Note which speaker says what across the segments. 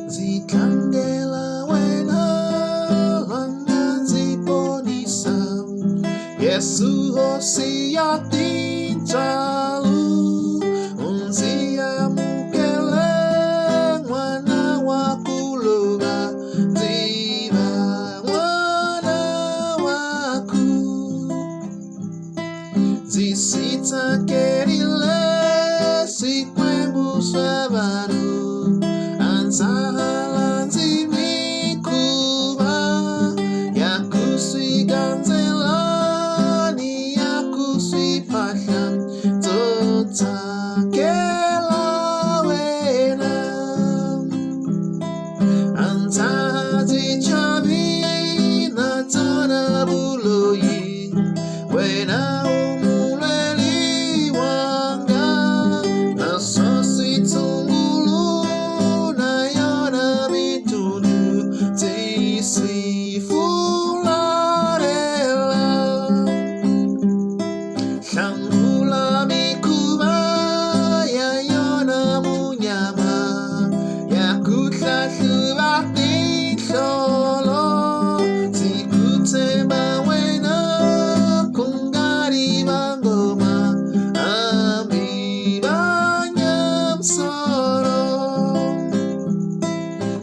Speaker 1: Zikandela wena langa ziponisa Yesu hosia tinjalu unzia mukele mwana wa kuloga ziva mwana waku zisita kerile sikwembu sabaru anzahalanzi mikuba yakuswi ganzelani yakuswi paham zotakela wena antazi chabi na tana buloyi wena umuleli wanga na sosi tungulu na yona mitunu tisi fularela Shangula mikuba ya yona munyama ya kutla shubati solo sikutema wena kungari mangoma ambibanyam soro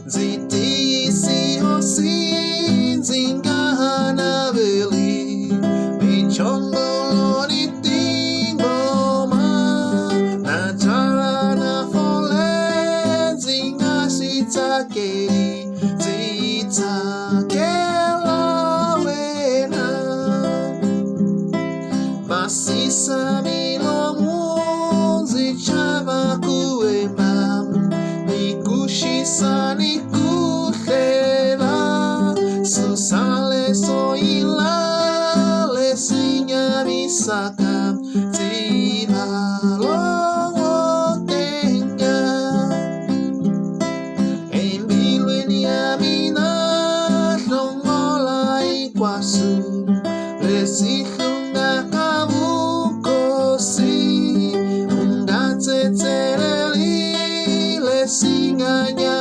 Speaker 1: ziti hosi zingahana beli michongo ni tingoma na jara na fole zinga sitakeri zitakela wena basisa milomu zichava kuema nikushisa nikuhela susale soila lesinya misaka zinalo tenga embilweni amina shongola ikwasu lesihunga kamukosi ungatsetsereli lesinganya